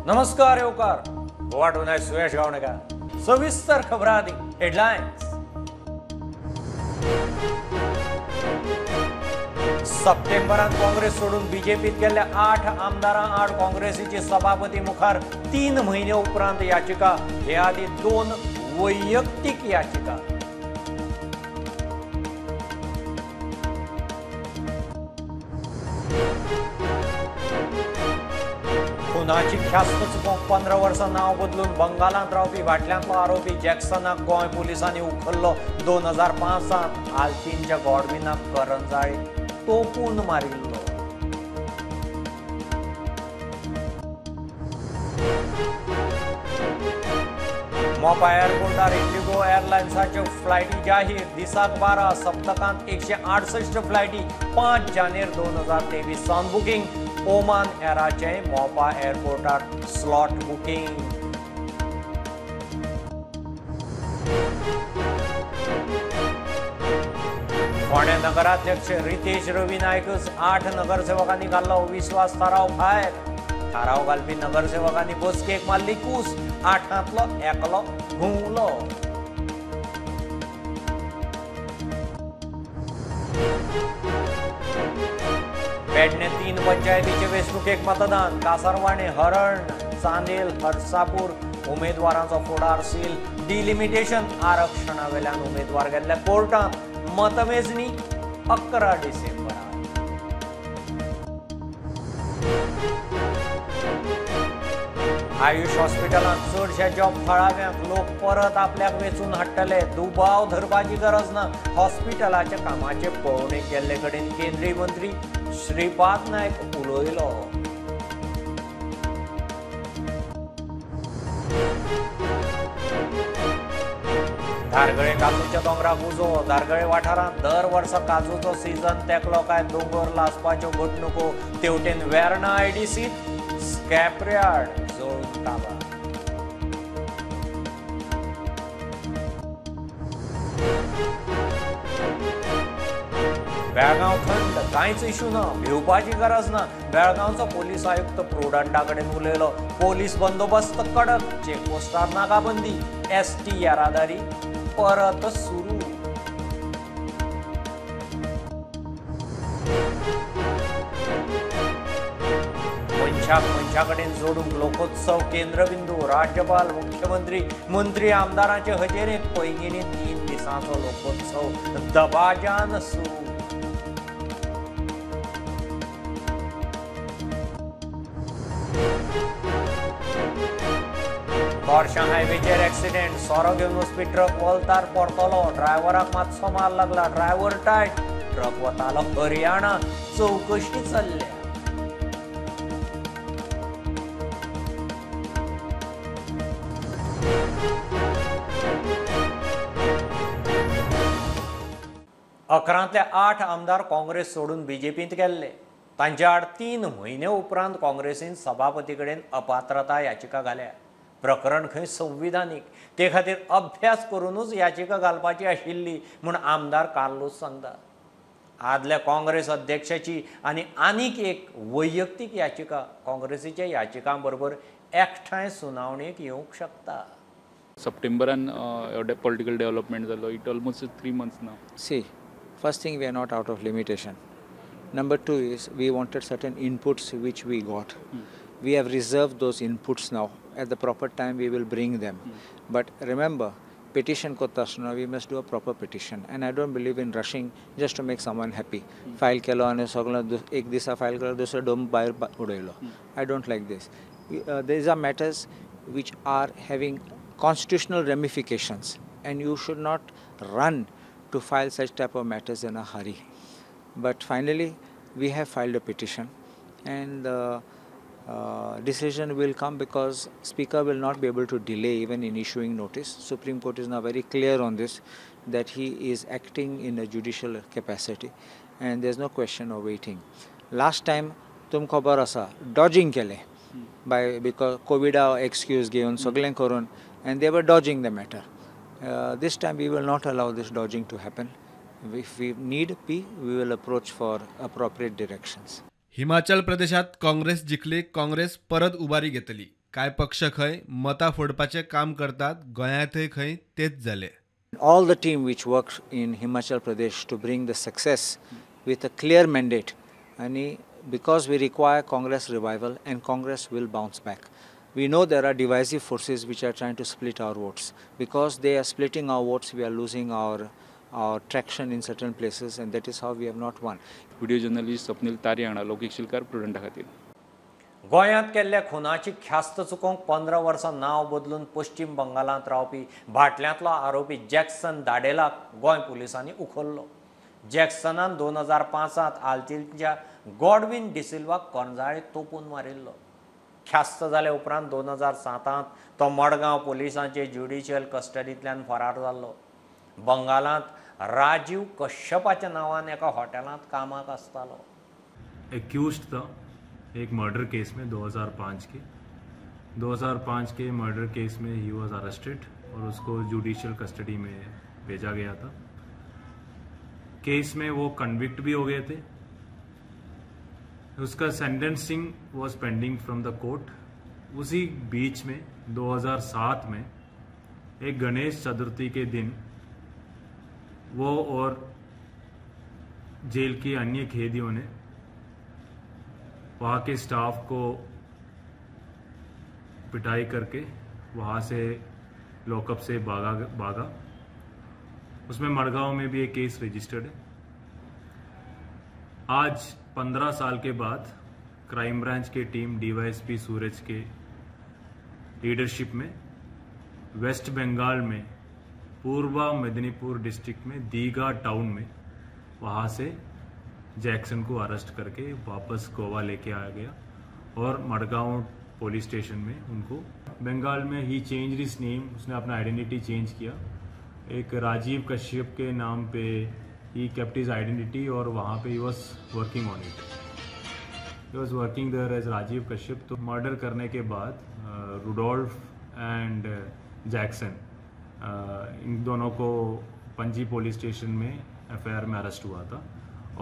नमस्कार येवकार वाटून आहे सुयश गावणेकर सविस्तर खबरां आदी हेडलायन्स। सप्टेंबरात काँग्रेस सोडून बीजेपीत गेल्ल्या 8 आमदारां आड काँग्रेसीचे सभापती मुखार 3 महिने उपरांत याचिका। हे आदी 2 वैयक्तिक याचिका। खुनाची ख्यास्त चुकोवंक 15 वर्सां नांव बदलून बंगालांत रावपी भाटल्यांतलो आरोपी जॅक्सनाक गोंय पुलिसांनी उखल्लो। 2005 आल्तीनच्या गॉडविनाक करंजाळी तोपून मारिल्लो। मोपा एअरपोर्टार इंडिगो एअरलायन्साच्यो फ्लायटी जाहीर। दिसाक 12 सप्तकांत 168 फ्लायटी 5 जानेर 2023 सावन बुकींग। ओमान एराचे मोपा एअरपोर्टार स्लॉट बुकींग। फोंडे नगराध्यक्ष रितेश रवी नायकच 8 नगरसेवकांनी घाल्लो अविश्वास थाराव भायर। थाराव घालपी नगरसेवकांनी बसकेक मारली कूस। 8तलो एकलो घुंवलो। पेडणे 3 पंचायतीचे वेंचणुकेक मतदान। कासारवाडे हरण चांदेल हर्सापूर उमेदवारांचो फुडार सील। डिलिमिटेशन आरक्षणा वेल्यान उमेदवार गेल्ल्या कोर्टात। मतमेजणी 11 डिसेंबराक। आयुष हॉस्पिटलांत चडशे जॉब थळाव्यांक लोक परत आपल्याक वेचून हाडटले। दुबाव धरपाची गरज ना। हॉस्पिटलाच्या कामाचे पळोवणेक गेल्ले कडेन केंद्रीय मंत्री श्रीपाद नायक उलयलो। धारगळे काजूच्या दोंगराक उजो। धारगळे वाठारांत दर वर्सा काजूचो सीझन तेंकलो काय दोंगर लासपाच्यो घडणुको। तेवटेन वेर्ना आयडीसीत स्क्रॅपयार्ड जळून काबार। बेळगांव थंड कांयच इशू ना। भिवपाची गरज ना। बेळगांवचो पोलीस आयुक्त प्रुडंटा कडेन उलयलो। पोलीस बंदोबस्त कडक। चेकपोस्टार नाकाबंदी। एसटी येरादारी परत सुरू। मनशा कडेन जोडूंक लोकोत्सव केंद्रबिंदू। राज्यपाल मुख्यमंत्री मंत्री आमदारांचे हजेरेंत पैंगिणी 3 दिसांचो लोकोत्सव दबाज्यान सुरू। तोरशा हायवेचेर एक्सिडेंट। सोरो घेवन वचपी ट्रक वलतार परतलो। ड्रायव्हराक मातसो मार लागला। Driver tight. ट्रक वतालो हरियाणा। चवकशी चल्ल्या। अकरांतले 8 आमदार काँग्रेस सोडून बीजेपींत गेल्ले। तांचे आड 3 म्हयने उपरांत काँग्रेसीन सभापती कडेन अपात्रता याचिका घाल्या। प्रकरण खंय संविधानीक ते खातीर अभ्यास करूनच याचिका घालपाची आशिल्ली म्हूण आमदार कार्लोस सांगता। आदल्या काँग्रेस अध्यक्षाची आनीक एक वैयक्तीक याचिका काँग्रेसीच्या याचिकां बरोबर एकठांय सुनावणेक येवंक शकता। सप्टेंबरान पॉलिटिकल डेव्हलपमेंट जालो. It almost 3 months now. See, first thing, we are not out of limitation. Number 2 is we wanted certain inputs which we got. We have reserved those inputs now. At the proper time we will bring them. But remember, petition kotasna, we must do a proper petition. And I don't believe in rushing just to make someone happy. File kelo and sogla ek disa file kelo dusra dom bayar udailo. I don't like this. These are matters which are having constitutional ramifications, and you should not run to file such type of matters in a hurry. But finally we have filed a petition, and decision will come because Speaker will not be able to delay even in issuing notice. Supreme Court is now very clear on this, that he is acting in a judicial capacity, and there is no question of waiting. Last time tum khabar asa dodging kele by because COVID excuse given soglen koron, and they were dodging the matter. This time we will not allow this dodging to happen. If we need be, we will approach for appropriate directions. Himachal प्रदेशात काँग्रेस जिंकली, काँग्रेस परत उभारी घेतली. काय पक्ष खंय मतां फोडपाचें काम करतात, गोंयांतय खंय तेच जालें. All the team which worked in Himachal Pradesh to bring the success with a clear mandate, and because we require Congress revival and Congress will bounce back. We know there are divisive forces which are trying to split our votes. Because they are splitting our votes, we are losing our traction in certain places, and that is how we have not won. Video journalist Swapnil तारी हांगा लोकेश शिलकार प्रुडंटा खातीर. गोंयांत केल्ल्या खुनाची ख्यास्त चुकोवंक 15 वर्सां नांव बदलून पश्चिम बंगालांत रावपी भाटल्यांतलो आरोपी जॅक्सन दाडेलाक गोंय पुलिसांनी उखल्लो. जॅक्सनान 2005 आल्तीच्या गॉडविन डिसिल्वाक कोणजाळीत तोपून मारिल्लो. ख्यास्त जाल्या उपरांत 2007 तो मडगांव पुलिसांचे ज्युडिशियल कस्टडींतल्यान फरार जाल्लो. बंगालांत राजीव कश्यपाच्या नांवान एका हॉटेलांत कामाक आसतालो. एक्यूज्ड था एक मर्डर केस में 2005 के मर्डर केस में ही वाज अरेस्टेड और उसको जुडिशियल कस्टडी में भेजा गया था. केस में वो कन्विक्ट भी हो गए थे. उसका सेंटेंसिंग वाज पेंडिंग फ्रॉम द कोर्ट. उसी बीच में 2007 में एक गणेश चतुर्थी के दिन वो और जेल के अन्य कैदियों ने वहाँ के स्टाफ को पिटाई करके वहाँ से लॉकअप से भागा. उसमें मडगांव में भी एक केस रजिस्टर्ड है. आज 15 साल के बाद क्राइम ब्रांच की टीम डीवाईएसपी सूरज के लीडरशिप में वेस्ट बंगाल में पूर्वा मेदिनीपुर डिस्ट्रिक्ट में दीघा टाउन में वहाँ से जैक्सन को अरेस्ट करके वापस गोवा लेके आया गया और मडगांव पुलिस स्टेशन में उनको बंगाल में ही चेंज हिज नेम. उसने अपना आइडेंटिटी चेंज किया. एक राजीव कश्यप के नाम पे ही केप्ट हिज आइडेंटिटी और वहाँ पे ही was working on it. He was working there as Rajiv Kashyap. तो मर्डर करने के बाद रुडोल्फ एंड जैक्सन इन दोनों को पंजी पुलिस स्टेशन में एफआईआर में अरेस्ट हुआ था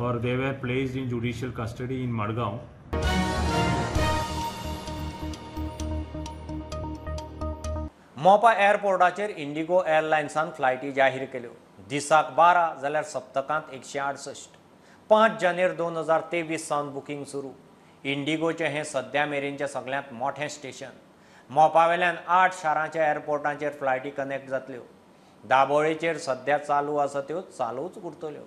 और they were placed in judicial custody in Madgaon. मोपा एअरपोर्टाचेर इंडिगो एअरलायन्सान फ्लायटी जाहीर केल्यो. दिसाक 12 जाल्यार सप्तकांत 168. 5 जानेर 2023 सावन बुकींग सुरू. इंडिगोचें हें सद्या मेरेनचें सगळ्यांत मोठें स्टेशन. मोपावेल्यान 8 शारांच्या एअरपोर्टांचेर फ्लायटी कनेक्ट जातल्यो. दाबोळेचेर सद्या चालू आसा त्यो चालूच उरतल्यो.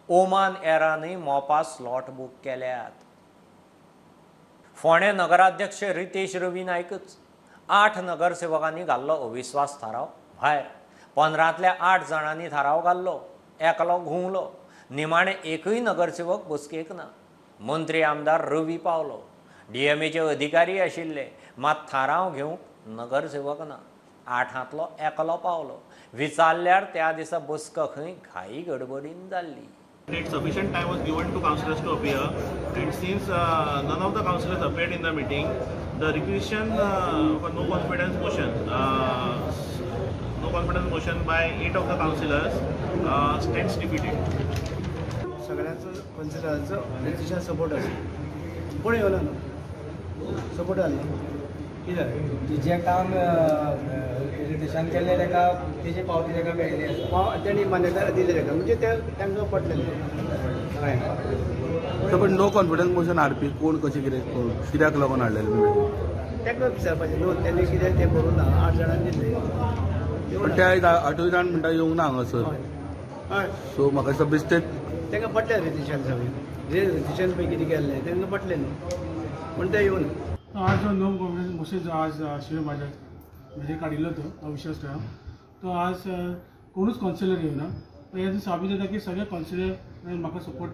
ओमान एरानय मोपा स्लॉट बुक केल्यात. फोंडे नगराध्यक्ष रितेश रवी नायकच. 8 नगरसेवकांनी घाल्लो अविश्वास थाराव भायर. 15तल्या 8 जाणांनी थाराव घाल्लो. एकलो घुंवलो. निमाणे एकय नगरसेवक बसकेक ना. मंत्री आमदार रवी पावलो. डीएमएचे अधिकारी आशिल्ले मात थाराव घेवंक नगरसेवक ना. 8तलो एकलो पावलो. विचारल्यार त्या दिसा बसक खंय घाई गडबडीन जाल्ली. Sufficient time was given to councillors to appear, and since none of the councillors appeared in the meeting, the requisition for no confidence motion by 8 of the councillors stands defeated. सगळ्यांचं कन्सिडराचो डिसिजन सपोर्ट आसा कोण येवलो न्हू support जालो कितें जे काम retention केल्लें ताका तेजे पावती ताका मेळिल्ली आसा तेणी मान्यताय दिली ताका म्हणजे ते तांकां पटलें पण नो कॉन्फिडन्स मोशन हाडपी कोण कशें कितें कित्याक लागून हाडलेलें ताका विचारपाचें न्हू तेणी कितें तें बरोवन ना 8 जाणांनी दिले पण ते 8 जाण म्हणटा येवंक ना हांगासर. हय सो म्हाका दिसता बेश्टेच तांकां पटलें रिटेशन सगळें जे रिटेशन पळय कितें केल्लें तांकां पटलें न्हू पूण ते येवन आज जो नो कॉन्फिडन्स मोशन आज शिव म्हाजे काडिल्लो तो अविश्वास ठराव तो आज कोणूच कॉन्सिलर येवना. हें साबीत जाता की सगळे कॉन्सिलर म्हाका सपोर्ट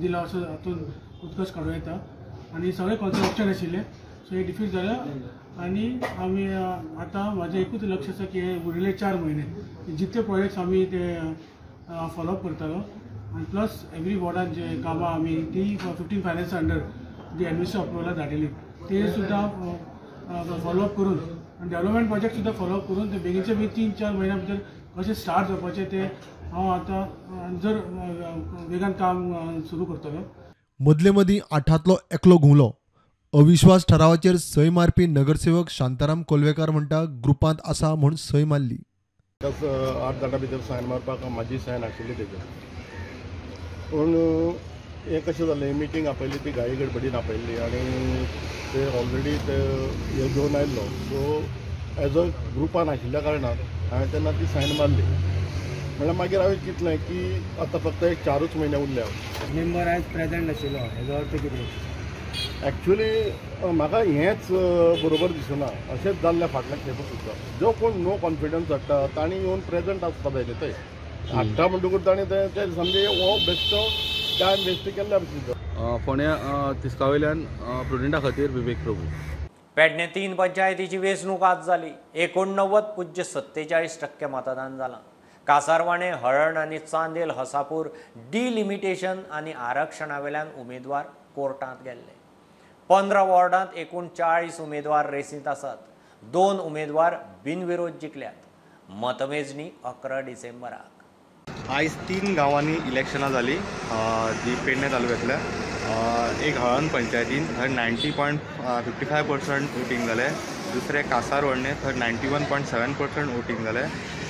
दिला असो हातून उत्कर्श काडूं येता आनी सगळे कॉन्सिलर ऑप्शन आशिल्ले सो हे डिफीट जालें आनी आमी आतां म्हाजें एकूच लक्ष आसा की हे उरिल्ले 4 म्हयने जितले प्रोजेक्ट्स आमी ते फॉलोअप करतालो आनी प्लस एवरी वॉर्डान जे कामां आमी ती 15 फायनान्स अंडर जी एडमिनिस्ट्रेटिव्ह अप्रुवलां धाडिल्ली ते सुद्दां फॉलोअप करून आनी डेव्हलपमेंट प्रोजेक्ट सुद्दां फॉलोअप करून ते बेगीनचे बेगीन 3-4 म्हयन्या भितर कशें स्टार्ट जावपाचें ते हांव आतां जर वेगान काम सुरू करतलो. मदले मदीं 8तलो एकलो घुंवलो. अविश्वास ठरावाचेर सय मारपी नगरसेवक शांताराम कोलवेकार म्हणटा ग्रुपांत आसा म्हूण सय मारली. 8 जाणां भितर सायन मारपाक म्हाजी सायन आशिल्ली तेजेर. पूण हें कशें जालें, मिटींग आपयली ती घाई गडबडीन आपयल्ली आनी ते ऑलरेडी ते हे घेवन आयिल्लो. सो एज अ ग्रुपान आशिल्ल्या कारणान हांवें तेन्ना ती सायन मारली. म्हणल्यार मागीर हांवें चिंतलें की आतां फक्त एक 4च म्हयने उरल्या. मेंबर आयज प्रेजेंट नाशिल्लो, हेजो अर्थ कितें? एक्चुअली म्हाका हेंच बरोबर दिसना. अशेंच जाल्लें फाटल्या खेपे सुद्दां. जो कोण नो कॉन्फिडन्स हाडटा तांणी येवन प्रेजेंट आसपा जाय न्ही. ते हाडटा म्हणटकूच तांणी ते समजे हो बेश्टो टायम वेस्ट केल्ल्या भशेन. फोंड्या तिस्कावयल्यान प्रुडेंटा खातीर विवेक प्रभू. पेडणे 3 पंचायतीची वेंचणूक आज जाली. 89.47% मतदान जालां. कासारवाणे, हळण आनी चांदेल हसापूर डिलिमिटेशन आनी आरक्षणा वेल्यान उमेदवार कोर्टांत गेल्ले. 15 वॉर्डांत एकूण 40 उमेदवार रेसींत आसात. 2 उमेदवार बिनविरोध जिखल्यात. मतमेजणी 11 डिसेंबराक. आयज 3 गांवांनी इलेक्शनां जाली जी पेडणे तालुक्यांतल्या. एक हळण पंचायतीन थंय 90.55% वोटींग जालें. दुसरे कासारवडणे थंय 91.7% वोटींग जालें.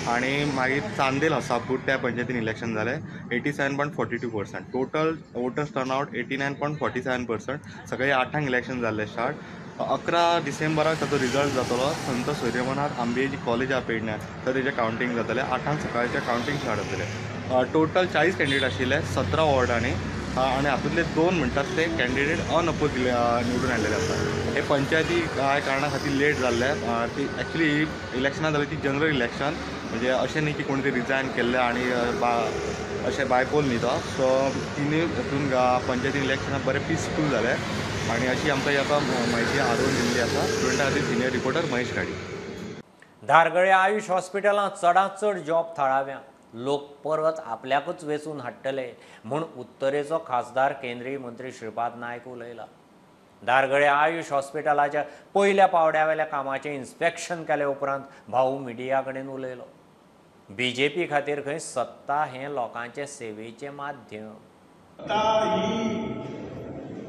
आनी मागीर चांदेल हसापूर त्या पंचायतीन इलेक्शन जालें 87.42%. Total voters turnout 89.47%. सगळे 8 इलेक्शन जाल्ले स्टार्ट. 11 डिसेंबराक ताचो रिजल्ट जातलो. संत सूर्यमनाथ आंबेजी कॉलेज आहा पेडण्यां थंय तेजें कावंटींग जातलें. 8 सकाळचें कावंटींग स्टार्ट जातलें. टोटल 40 कॅन्डिडेट आशिल्ले 17 वॉर्डांनी आनी हातूंतले 2 म्हणटात ते कॅन्डिडेट अनअपोज निवडून हाडलेले आसा. हे पंचायती कांय कारणां खातीर लेट जाल्ले. ती एक्चुली इलेक्शनां जाली ती जनरल इलेक्शन, म्हणजे अशें न्ही की कोणी तरी रिजायन केल्लें आनी अशें बायपोल न्ही तो. सो तिनूय हातून पंचायती इलेक्शनां बरें पिसफूल जालें आनी अशी आमकां ह्या म्हायती आरोवन दिल्ली आसा. स्टुडंटा खातीर सिनियर रिपोर्टर महेश गाडी. धारगळे आयुष हॉस्पिटलांत चडांत चड जॉब थळाव्यांक. लोक परत आपल्याकूच वेचून हाडटले म्हूण उत्तरेचो खासदार केंद्रीय मंत्री श्रीपाद नायक उलयला. धारगळे आयुष हॉस्पिटलाच्या पयल्या पावड्यावेल्या कामाचें इन्स्पेक्शन केले उपरांत भाऊ मिडिया कडेन उलयलो. बीजेपी खातीर खंय सत्ता हें लोकांचे सेवेचें माध्यम.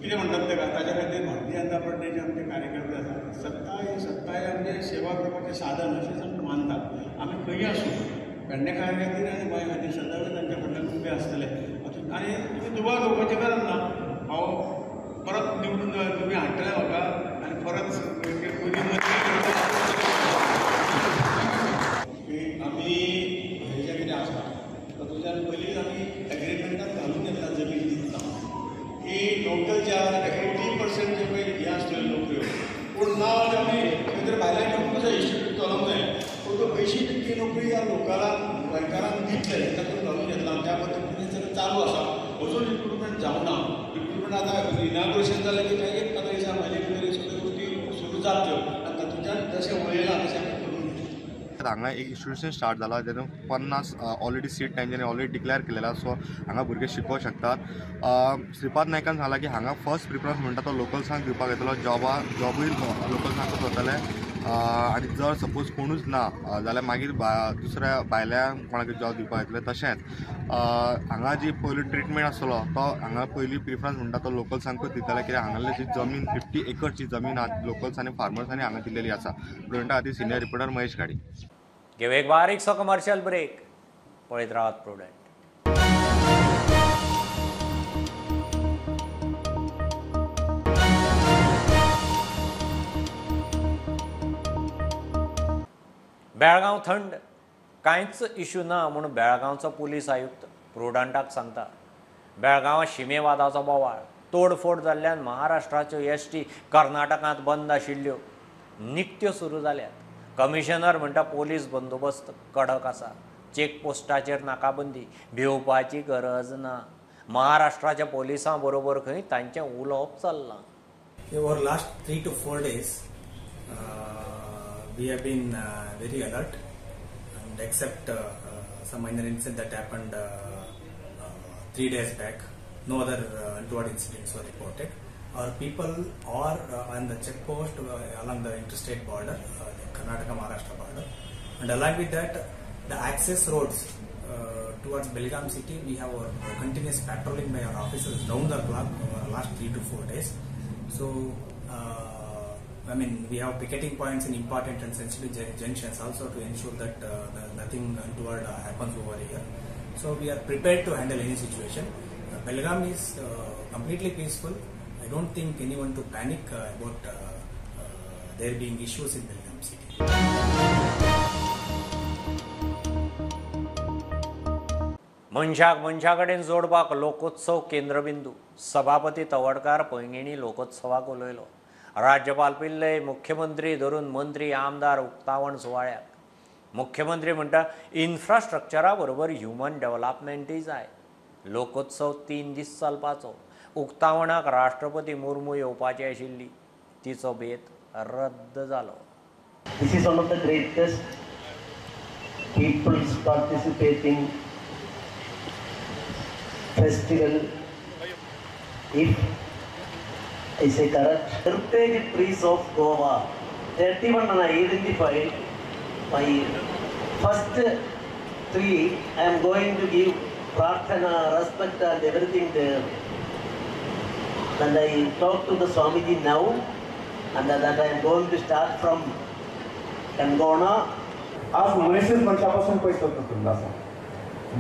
कितें म्हणटात तेका ताचे खातीर भारतीय जनता पार्टीचे आमचे कार्यकर्ते आसात. सत्ता हे आमचे सेवा करपाचें साधन अशेंच आमी मानतात. आमी खंयी आसूं पेडणेकार खातीर आनी गोंया खातीर सदांच तांच्या फाटल्यान उबे आसतले. आनी तुमी दुबाव घेवपाचें गरज ना. हांव परत निवडून तुमी हाडटले म्हाका आनी परत आमी हें जें कितें आसा तातूंतल्यान पयलींच आमी एग्रिमेंटान घालून घेतला जमीन दितना की लोकल जे आसा ताका 80% जे पळय हे आसतल्यो नोकऱ्यो. पूण नाव आमी खंय तरी भायल्यान नोकरीचो इन्स्टिट्यूट चलोवंक जाय. पूण तो 80% नोकरी ह्या लोकलांक गोंयकारांक दितले तातूंत घालून घेतला. त्या पद्दतीन सगळें चालू आसा. अजून रिक्रुटमेंट जावना. रिक्रुटमेंट आतां इनाग्रेशन जालें की काय 15 दिसा म्हजे भितर सगळ्यो गोश्टी सुरू जातल्यो आनी तातूंतल्यान जशें उलयलां तशें आमी करून. हांगा एक इन्स्टिट्यूशन स्टार्ट जाला जेतून 50 ऑलरेडी सीट तेंच्यांनी ऑलरेडी डिक्लेअर केलेला. सो हांगा भुरगे शिकोवंक शकतात. श्रीपाद नायकान सांगलां की हांगा फर्स्ट प्रिफरन्स म्हणटा तो लोकल्सांक दिवपाक येतलो. जॉबूय लोकल्सांकूच वतले. आनी जर सपोज कोणूच ना जाल्यार मागीर दुसऱ्या भायल्यांक कोणाक जॉब दिवपाक येतले. तशेंच हांगा जी पयली ट्रिटमेंट आसलो तो हांगा पयली प्रिफरन्स म्हणटा तो लोकल्सांकूच दितले. कित्याक हांगाली जी जमीन 50 एकरची जमीन लोकल्स आनी फार्मर्सांनी हांगा दिल्लेली आसा. स्टुडंटा खातीर सिनियर रिपोर्टर महेश गाडी. घेऊ एक बारीकसो कमर्शियल ब्रेक. पळयत रावात प्रुडंट. बेळगांव थंड. कांयच इश्यू ना म्हूण बेळगांवचो पुलीस आयुक्त प्रुडंटाक सांगता. बेळगांवां शिमेवादाचो बोवाळ. तोडफोड जाल्ल्यान महाराष्ट्राच्यो एसटी कर्नाटकांत बंद आशिल्ल्यो निकत्यो सुरू जाल्यात. कमिशनर म्हणटा पोलीस बंदोबस्त कडक आसा. चेकपोस्टाचेर नाकाबंदी. भिवपाची गरज ना. महाराष्ट्राच्या पोलिसां बरोबर खंय तांचें उलोवप चल्लां. Over last 3 to 4 days, we have been very alert, and except some minor incident that happened 3 days back, no other untoward incidents were reported. Our people are on the check post along the interstate border, the Karnataka-Maharashtra border, and along with that, the access roads towards Belgaum city, we have continuous patrolling by our officers round the clock over the last 3 to 4 days. So I mean, we have picketing points in important and sensitive junctions also to ensure that nothing untoward happens over here. So we are prepared to handle any situation. Belgaum is completely peaceful. I don't think anyone to panic about there being issues in Belgaum city. मनशा कडेन जोडपाक लोकोत्सव केंद्रबिंदू. सभापती तवडकार पैंगिणी लोकोत्सवाक उलयलो. राज्यपाल पिल्लय, मुख्यमंत्री धरून मंत्री आमदार उक्तावण सुवाळ्याक. मुख्यमंत्री म्हणटा इन्फ्रास्ट्रक्चरा बरोबर ह्युमन डेव्हलपमेंटूय जाय. लोकोत्सव 3 दीस चलपाचो. उक्तावणाक राष्ट्रपती मुर्मू येवपाची आशिल्ली, तिचो बेत रद्द जालो. This is one of the greatest people's participating festival, if I say correct. Heritage trees of Goa, 31 and I identified my first tree. I am going to give prarthana, respect and everything there. And I talked to the Swamiji now, and that I am going to start from Kangona. आज मनीसच मनशापासून पयस करता आसा.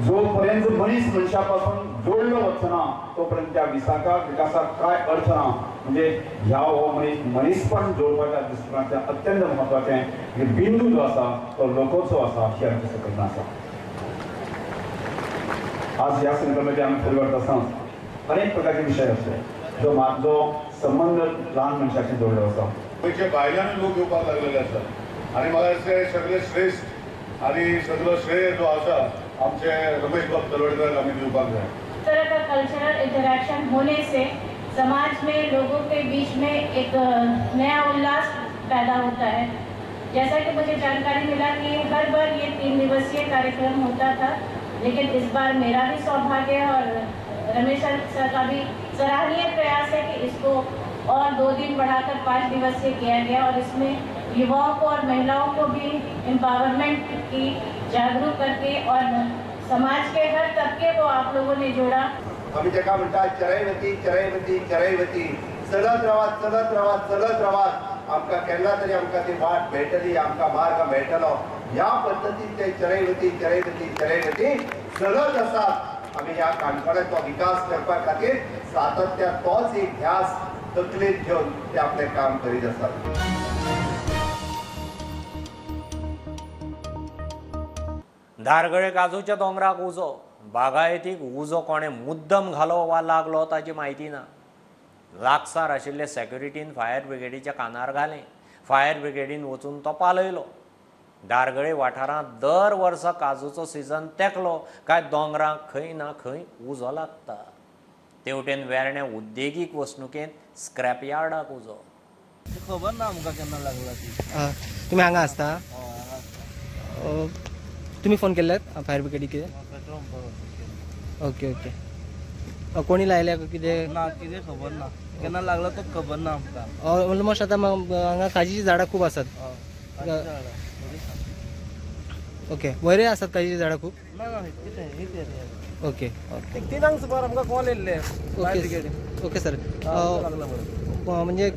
जोपर्यंत मनीस मनशापासून जोडलो वचना तोपर्यंत त्या विकासाक काय अर्थ ना. म्हणजे ह्या हो मनीसपण जोडपाच्या दृश्टिकोनांतल्यान अत्यंत महत्वाचें बिंदू जो आसा तो लोकोत्सव आसा ही आमची संकल्पना आसा. आज ह्या संकल्पनेचे आमी फुडें व्हरता आसतना अनेक प्रकारचे विशय आसले जो संबंध ल्हान मनशाशी जोडलो आसा. पयचे भायल्यान लोक येवपाक लागलेले आसात आनी म्हाका दिसता सगळे श्रेष्ठ आनी सगळो श्रेय जो आसा आमचे रमेश बाब तलवडकर आमी दिवपाक जाय. इस तरह का कल्चरल इंटरैक्शन होने से समाज में लोगों के बीच में एक नया उल्लास पैदा होता है. जैसा कि मुझे जानकारी मिला कि हर बार ये 3 दिवसीय कार्यक्रम होता था, लेकिन इस बार मेरा भी सौभाग्य और रमेश सर का भी सराहनीय प्रयास है कि इसको और 2 दिन बढ़ाकर 5 दिवसीय किया गया और इसमें युवाओं को और महिलाओं को भी एम्पावरमेंट की जागरूक करके और समाज के हर तबके को आप लोगों ने जोड़ा. आम्ही जेका म्हणटा चरैवती चरैवती चरैवती, चलत रावात चलत रावात चलत रावात, आमकां केन्ना तरी आमकां ती वाट मेळटली, आमकां मार्ग मेळटलो. ह्या पद्दतीन ते चरैवती चरैवती चरैवती चलत आसात. आमी ह्या काणकोणाचो विकास करपा खातीर सातत्यान तोच एक ध्यास तकलेंत घेवन ते आपलें काम करीत आसात. धारगळे काजूच्या दोंगराक उजो. बागायतीक उजो कोणे मुद्दम घालो वा लागलो ताची म्हायती ना. लागसार आशिल्ले सेक्युरिटीन फायर ब्रिगेडीच्या कानार घालें. फायर ब्रिगेडीन वचून तो पालयलो. धारगळे वाठारांत दर वर्सा काजूचो सिजन तेंकलो काय दोंगरांक खंय ना खंय उजो लागता. तेवटेन वेर्णे उद्देगीक वसणुकेंत स्क्रॅप यार्डाक उजो. खबर ना आमकां केन्ना लागला ती. तुम्ही हांगा आसता? तुम्ही फोन केल्यात फायर ब्रिगेडीक कितें? Okay okay. कोणी लायल्या कितें? ना कितें खबर ना, केन्ना लागला तो खबर ना आमकां. ऑलमोस्ट आतां हांगा काजीची झाडां खूब आसात. ओके, वयरे आसात काजीची झाडां खूब? ना ना कितें ओके. 3 सुमार आमकां कॉल येयल्ले फायर ब्रिगेडी. Okay sir. म्हणजे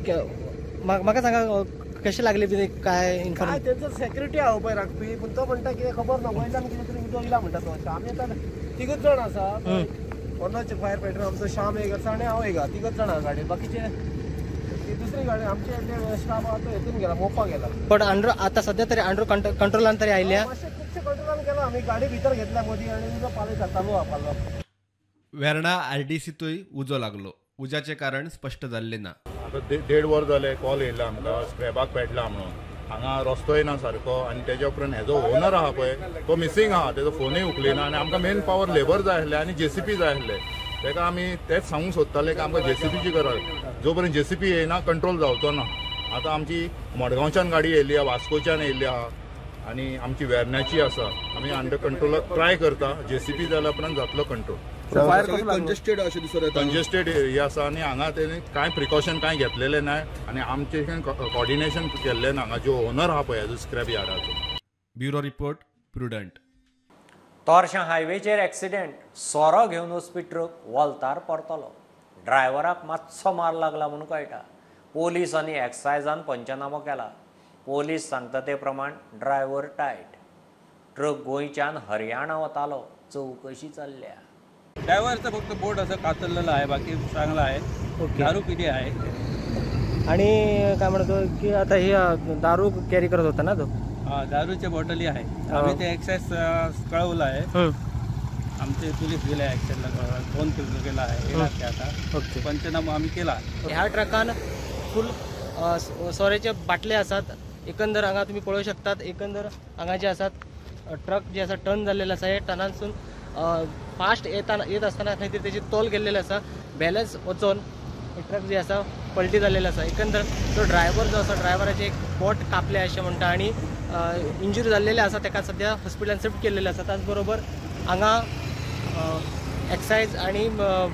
म्हाका सांगा कशें लागले बी काय इन्फॉर्मेशन? तेंचो सेक्युरिटी आहा पळय राखपी, पूण तो म्हणटा कितें खबर ना, वयल्यान कितें तरी उदो येयला म्हणटा तो. आमी आतां 3 जाण आसा. कोणाचे फायर फायटर आमचो श्याम एक आसा आनी हांव एक आहा. 3 जाण आहा गाडयेन. बाकीचे ती दुसरी गाडी आमचे स्टाफ आहा तो हेतून गेला, मोपा गेला. पण आतां सद्या तरी अंडर कंट्रोलान तरी आयल्या? खुबशे कंट्रोलान गेला. आमी गाडी भितर घेतल्या मदीं आनी उजो पालयता, चालू आहा पालप. वेर्णा RDCतूय उजो लागलो. उजाचे कारण स्पश्ट जाल्ले ना. आता 1.5 वर जाले कॉल येयला आमकां स्क्रॅपाक पेटला म्हणून. हांगा रस्तोय ना सारको आनी तेज्या उपरांत हेजो ओनर आहा पळय तो मिसींग आहा. तेजो फोनूय उखलिना आनी आमकां मेन पावर लेबर जाय आसले आनी JCP जाय आसले. तेका आमी तेच सांगूंक सोदताले की आमकां JCPची गरज. जो पर्यंत JCP येयना कंट्रोल जावचो ना. आतां आमची मडगांवच्यान गाडी येयल्ली आहा, वास्कोच्यान येयल्ली आहा आनी आमची वेर्ण्याची आसा. आमी अंडर कंट्रोलाक ट्राय करता. JCP जाल्या उपरांत जातलो कंट्रोल. कंजेस्टेड अशें दिसत येता. कंजेस्टेड एरिया आसा आनी हांगा तेणी कांय प्रिकॉशन कांय घेतलेले ना आनी आमचे कॉर्डिनेशन केल्ले ना. हांगा जो ओनर आहा पळय हेजो स्क्रॅप यार्डाचो. Bureau report Prudent. तोरशा हायवेचेर एक्सिडेंट. सोरो घेवन वचपी ट्रक वलतार परतलो. ड्रायव्हराक मातसो मार लागला म्हणून कळटा. पोलीस आनी एक्सायजान पंचनामो केला. पोलीस सांगता ते प्रमाण ड्रायव्हर टायट. ट्रक गोंयच्यान हरियाणा वतालो. चौकशी चालल्या. ड्रायव्हरचा फक्त बोट असं कातरलेलं आहे, बाकी चांगला आहे. दारू पिली आहे. आणि काय म्हणतो की आता हे दारू कॅरी करत होता ना तो? दारूच्या बॉटली आहे. आम्ही ते एक्साइज कळवलं आहे. आमचे पोलीस गेले ॲक्शनला, फोन केला आहे. आता पंचनामा आम्ही केला. ह्या ट्रकान फुल सोऱ्याचे बाटले असतात. एकंदर हांगा तुम्ही पळोवंक शकतात. एकंदर हांगा जे असतात ट्रक जे आसा टर्न जाल्लेले आसा. हे टनांसून फास्ट येत असताना खंय तरी तेची तोल गेल्लेले आसा. बॅलन्स वचून ट्रक जे आसा पलटी जाल्लेले आसा. एकंदर तो ड्रायव्हर जो आसा, ड्रायव्हराचे एक बोट कापले अशें म्हणटा आणि इंजुरी जाल्लेले आसा. ताका सध्या हॉस्पिटलान शिफ्ट केल्लेले आसा. त्याच बरोबर हांगा एक्सायज आणि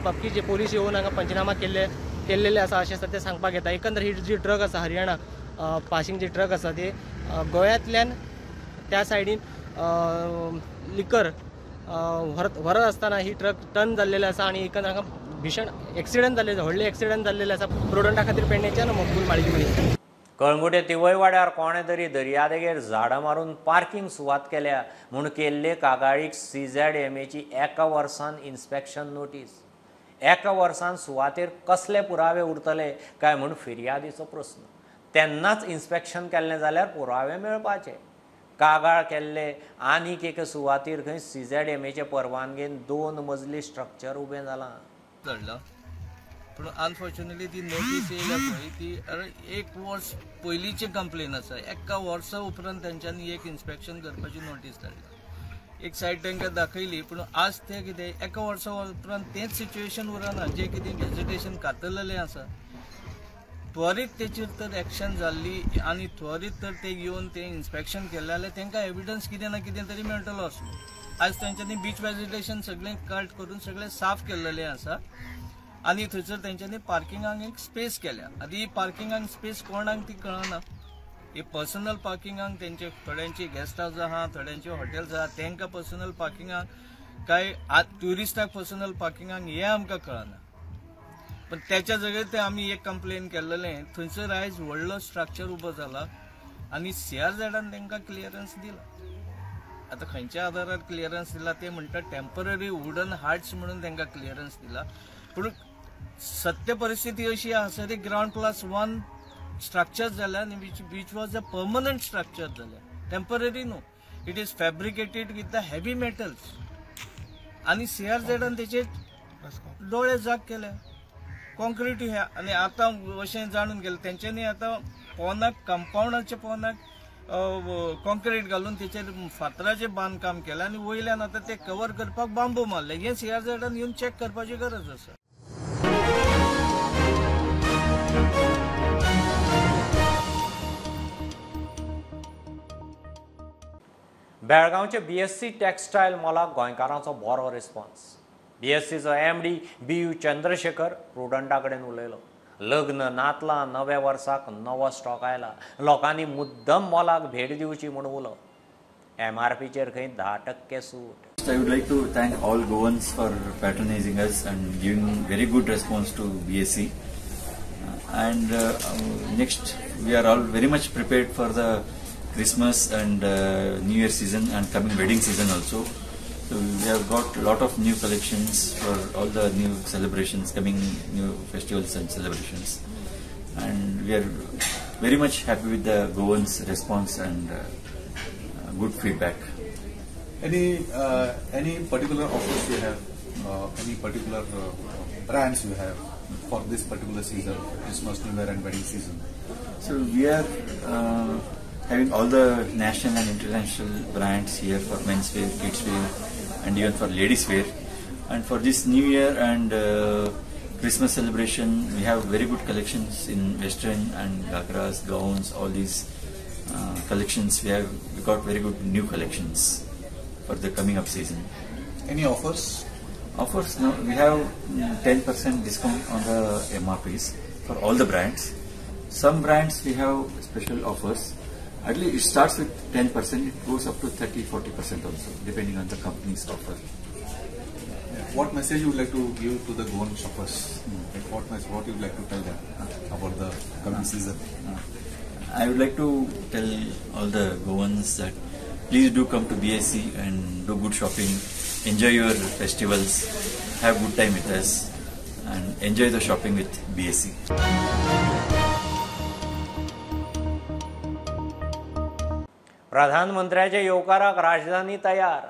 बाकी जे पोलीस येवन हांगा पंचनामा केल्लेले आसा अशें सध्या सांगपाक येता. एकंदर ही जी ट्रक आसा हरियाणा पासिंग जी ट्रक आसा ते गोंयांतल्यान त्या सायडीन लिकर व्हरत असताना ही ट्रक टर्न जाल्लेले आसा आणि एकंदर हांगा भीषण एक्सिडंट जाल्ले, व्हडले एक्सिडंट जाल्लेले आसा. प्रुडंटा खातीर पेडणेच्यान मकबूल माळगी. कळंगुटे तिवय वाड्यार कोणे तरी दर्यादेगेर झाडां मारून पार्किंग सुवात केल्या म्हूण केल्ले कागाळीक CZMAची एका वर्सान इन्स्पेक्शन नोटीस. एका वर्सान सुवातेर कसले पुरावे उरतले काय म्हूण फिर्यादीचो प्रस्न. तेन्नाच इन्स्पेक्शन केल्लें जाल्यार पुरावे मेळपाचे. कागाळ केल्ले आनीक एके सुवातेर खंय CZMAचे परवानगेन 2 मजली स्ट्रक्चर उबें जालां. पूण अनफॉर्च्युनेटली ती नोटीस येयल्या पळय ती 1 वर्स पयलींची कंप्लेन आसा. एका वर्सा उपरांत तेंच्यांनी एक इन्स्पेक्शन करपाची नोटीस धाडल्या. एक सायड तांकां दाखयली, पूण आज ते कितें एका वर्सा उपरांत तेंच सिच्युएशन उरना. जें कितें वेजिटेशन कातरलेलें आसा त्वरीत तेचेर तर एक्शन जाल्ली आनी त्वरीत तर ते येवन तें इन्स्पेक्शन केलें जाल्यार तांकां एविडन्स कितें ना कितें तरी मेळटलो आसलो. आज तेंच्यांनी बीच वेजिटेशन सगळें कट करून सगळें साफ केल्लेलें आसा आनी थंयसर तेंच्यांनी पार्किंगाक एक स्पेस केल्या. आतां ही पार्किंगाक स्पेस कोणाक ती कळना. ही पर्सनल पार्किंगाक तेंचे थोड्यांची गेस्ट हावस आहा, थोड्यांचे हॉटेल्स आहा, तांकां पर्सनल पार्किंगाक काय ट्युरिस्टाक पर्सनल पार्किंगाक हें आमकां कळना. पण त्याच्या जाग्यार ते आमी एक कंप्लेन केल्लेलें. थंयसर आयज व्हडलो स्ट्रक्चर उबो जाला आनी CRZन तांकां क्लियरन्स दिला. आतां खंयच्या आदारार क्लियरन्स दिला ते म्हणटा टेम्पररी वुडन हार्ट्स म्हणून तांकां क्लियरन्स दिला. पूण सत्य परिस्थिती अशी आसा की ground+1 स्ट्रक्चर जाल्या आनी which was a permanent structure जाल्या. टेम्पररी न्हू. It is fabricated with the heavy metals आनी CRZन तेचे डोळे जाग केले. कॉन्क्रीट ह्या आनी आतां अशें जाणून गेलें तेंच्यांनी आतां पोंदाक कंपाउंडाच्या पोंदाक कॉन्क्रीट घालून तेचेर फातराचें बांदकाम केलें आनी वयल्यान आतां ते कवर करपाक बांबू मारले. हें CRZन येवन चॅक करपाची गरज आसा. बेळगांवचे BSc टेक्सटायल मॉलाक गोंयकारांचो बरो रिस्पॉन्स. BScचो MD BU चंद्रशेखर प्रुडंटा कडेन उलयलो. लग्न नातलां, नव्या वर्साक नवो स्टॉक आयला. लोकांनी मुद्दम मॉलाक भेट दिवची म्हूण उलो. MRPचेर खंय 10% सूट. I would like to thank all Goans for patronizing us and giving very good response to BSc. And next, we are all very much prepared for the Christmas and New Year season and coming wedding season also. So we have got a lot of new collections for all the new celebrations, coming new festivals and celebrations. And we are very much happy with the Goans response and good feedback. Any particular offers you have? Any particular brands you have for this particular season, Christmas, New Year, and wedding season? So we are having all the national and international brands here for men's wear, kids wear, and even for ladies wear. And for this New Year and Christmas celebration, we have very good collections in western and ghagras, gowns, all these collections. We got very good new collections for the coming up season. Any offers? Offers, no. We have 10% discount on the MRPs for all the brands. Some brands we have special offers. At least it starts with 10%. It goes up to 30-40% also, depending on the company's offer. what message you would like to give to the Goan shoppers? Like what you would like to tell them about the coming season? I would like to tell all the Goans that please do come to BSC and do good shopping, enjoy your festivals, have good time with us, and enjoy the shopping with BSC. प्रधानमंत्र्याच्या येवकाराक राजधानी तयार,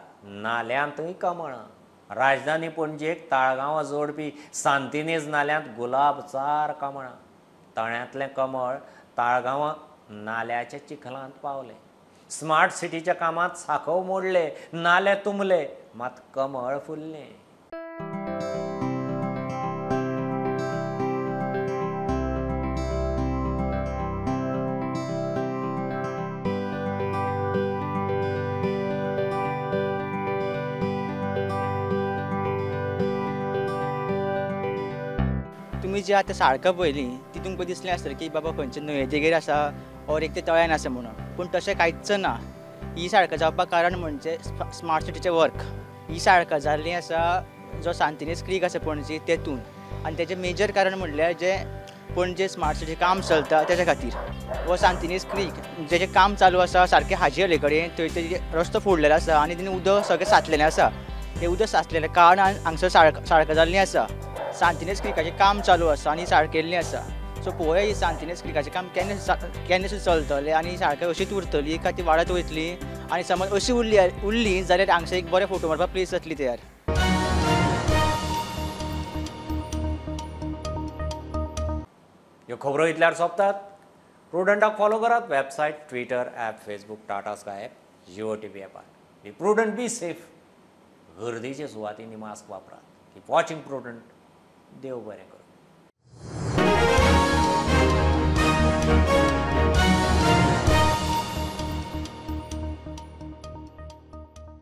नाल्यांतय कमळां. राजधानी पणजेक ताळगांवां जोडपी सांतिनेज नाल्यांत गुलाबचार कमळां. तळ्यांतलें कमळ ताळगांवां नाल्याच्या चिखलांत पावलें. Smart सिटीच्या कामांत साखव मोडले, नाले तुंबले, मात कमळ फुल्लें. तुम्ही जी आतां साळकां पळयली ती तुमकां दिसलें आसतलें की बाबा खंयचे न्हंयेदेगेर आसा और एक ते तळ्यान आसा म्हणून, पूण तशें कांयच ना. ही साळकां जावपाक कारण म्हणजे स्मार्ट सिटीचें वर्क. ही साळकां जाल्ली आसा जो सांतिनेज क्रीक आसा पणजे तेतून, आनी तेजें मेजर कारण म्हणल्यार जे पणजे स्मार्ट सिटी काम चलता तेच्या खातीर. हो सांतिनेज क्रीक जेजें काम चालू आसा सारकें हाजे हले कडेन, थंय ते रस्तो फोडलेलो आसा आनी तेणी उदक सगळें साचलेलें आसा. तें उदक साचलेल्या कारणान हांगसर साळकां जाल्लीं आसा. सांतिनेज क्रिकाचें काम चालू आसा आनी सारकेल्लीं आसा. सो पळोवया ही सांतिनेज क्रिकाचें काम केन्ना चलतलें आनी सारकें अशीच उरतली काय ती वाडत वयतली, आनी समज अशी उरली जाल्यार हांगसर एक बरें फोटो मारपाक प्लेस जातली तयार. ह्यो खबरो इतल्यार सोंपतात. प्रुडंटाक फॉलो करात. Website, Twitter, app, Facebook, Tata Sky app, Jio TV ॲपार. Be Prudent, be safe. गर्देच्या सुवातींनी मास्क वापरात. Keep watching prudent. देव बरें करूं.